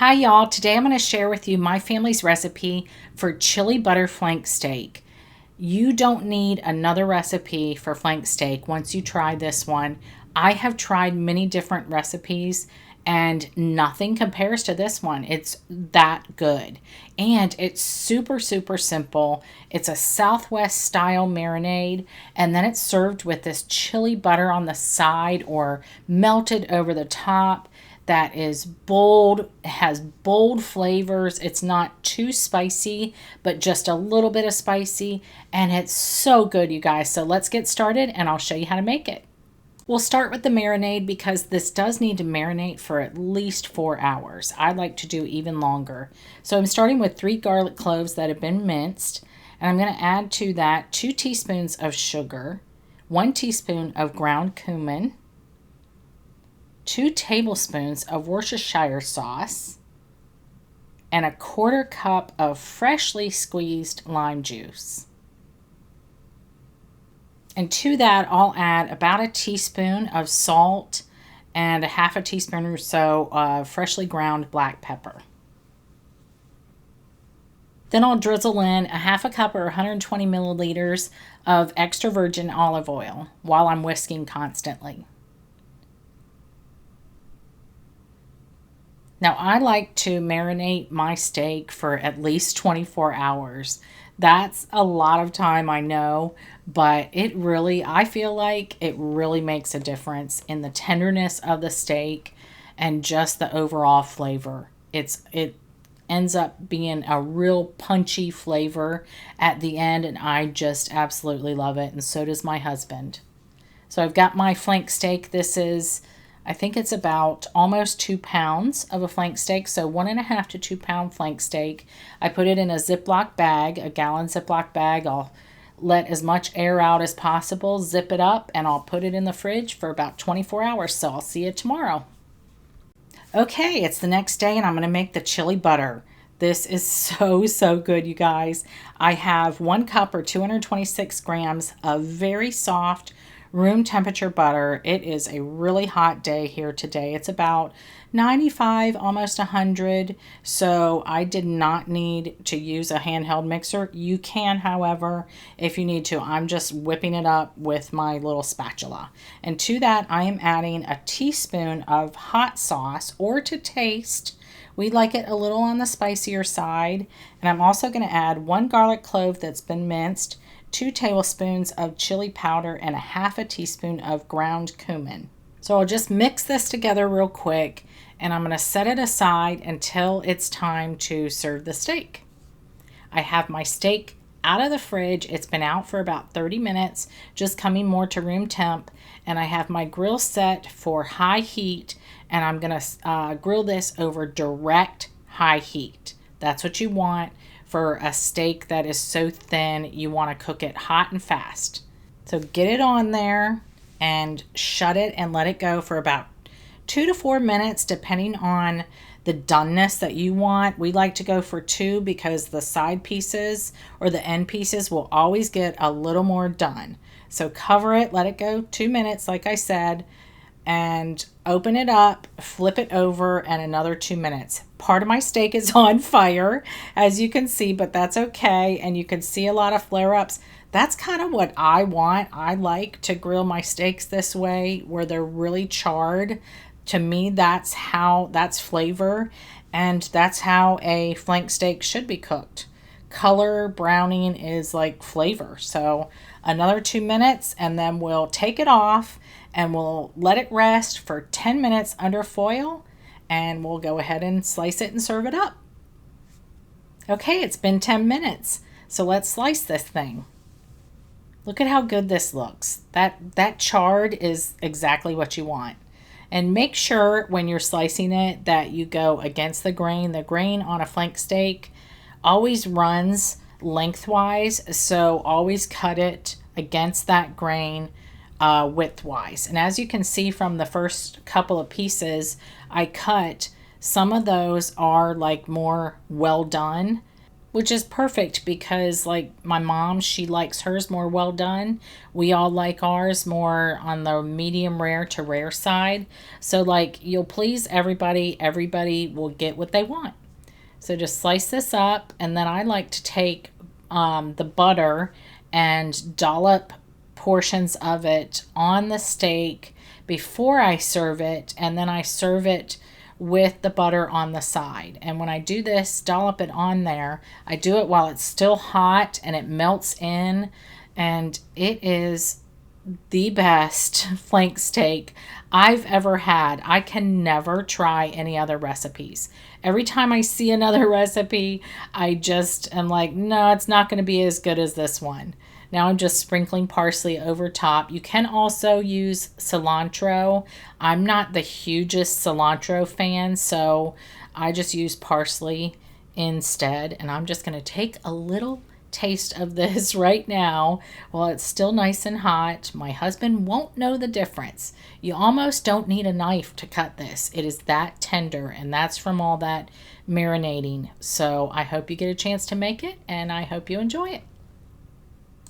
Hi y'all, today I'm going to share with you my family's recipe for chili butter flank steak. You don't need another recipe for flank steak once you try this one. I have tried many different recipes and nothing compares to this one. It's that good. And it's super, super simple. It's a Southwest style marinade, and then it's served with this chili butter on the side or melted over the top that is bold, has bold flavors. It's not too spicy, but just a little bit of spicy, and it's so good, you guys. So let's get started and I'll show you how to make it. We'll start with the marinade because this does need to marinate for at least 4 hours. I like to do even longer. So I'm starting with 3 garlic cloves that have been minced, and I'm going to add to that 2 teaspoons of sugar, 1 teaspoon of ground cumin, 2 tablespoons of Worcestershire sauce, and a 1/4 cup of freshly squeezed lime juice. And to that, I'll add about a teaspoon of salt and a 1/2 teaspoon or so of freshly ground black pepper. Then I'll drizzle in a 1/2 cup or 120 milliliters of extra virgin olive oil while I'm whisking constantly. Now, I like to marinate my steak for at least 24 hours. That's a lot of time, I know, but I feel like it really makes a difference in the tenderness of the steak and just the overall flavor. It ends up being a real punchy flavor at the end, and I just absolutely love it, and so does my husband. So I've got my flank steak. I think it's about almost 2 pounds of a flank steak, so 1.5 to 2 pound flank steak. I put it in a Ziploc bag, a gallon Ziploc bag. I'll let as much air out as possible, zip it up, and I'll put it in the fridge for about 24 hours, so I'll see you tomorrow. Okay, it's the next day, and I'm going to make the chili butter. This is so, so good, you guys. I have 1 cup or 226 grams of very soft, room temperature butter. It is a really hot day here today. It's about 95, almost 100. So I did not need to use a handheld mixer. You can, however, if you need to. I'm just whipping it up with my little spatula. And to that, I am adding a teaspoon of hot sauce, or to taste. We like it a little on the spicier side. And I'm also going to add 1 garlic clove that's been minced, 2 tablespoons of chili powder, and a 1/2 teaspoon of ground cumin. So I'll just mix this together real quick, and I'm going to set it aside until it's time to serve the steak. I have my steak out of the fridge. It's been out for about 30 minutes, just coming more to room temp, and I have my grill set for high heat, and I'm going to grill this over direct high heat. That's what you want. For a steak that is so thin, you want to cook it hot and fast. So get it on there and shut it and let it go for about 2 to 4 minutes, depending on the doneness that you want. We like to go for 2 because the side pieces or the end pieces will always get a little more done. So cover it, let it go 2 minutes, like I said, and open it up, flip it over, and another 2 minutes. Part of my steak is on fire, as you can see, but that's okay. And you can see a lot of flare-ups. That's kind of what I want. I like to grill my steaks this way, where they're really charred. To me, that's flavor, and that's how a flank steak should be cooked. Color browning is like flavor. So another 2 minutes, and then we'll take it off and we'll let it rest for 10 minutes under foil, and we'll go ahead and slice it and serve it up. Okay, it's been 10 minutes, so let's slice this thing. Look at how good this looks. That charred is exactly what you want. And make sure when you're slicing it that you go against the grain. The grain on a flank steak always runs lengthwise, so always cut it against that grain widthwise. And as you can see from the first couple of pieces I cut, some of those are like more well done, which is perfect because like my mom, she likes hers more well done. We all like ours more on the medium rare to rare side. So like you'll please everybody, everybody will get what they want. So just slice this up, and then I like to take the butter and dollop portions of it on the steak before I serve it, and then I serve it with the butter on the side. And when I do this, dollop it on there, I do it while it's still hot and it melts in, and it is the best flank steak I've ever had. I can never try any other recipes. Every time I see another recipe, I just am like, no, it's not going to be as good as this one. Now I'm just sprinkling parsley over top. You can also use cilantro. I'm not the hugest cilantro fan, so I just use parsley instead. And I'm just going to take a little taste of this right now while it's still nice and hot. My husband won't know the difference. You almost don't need a knife to cut this. It is that tender, and that's from all that marinating. So I hope you get a chance to make it, and I hope you enjoy it.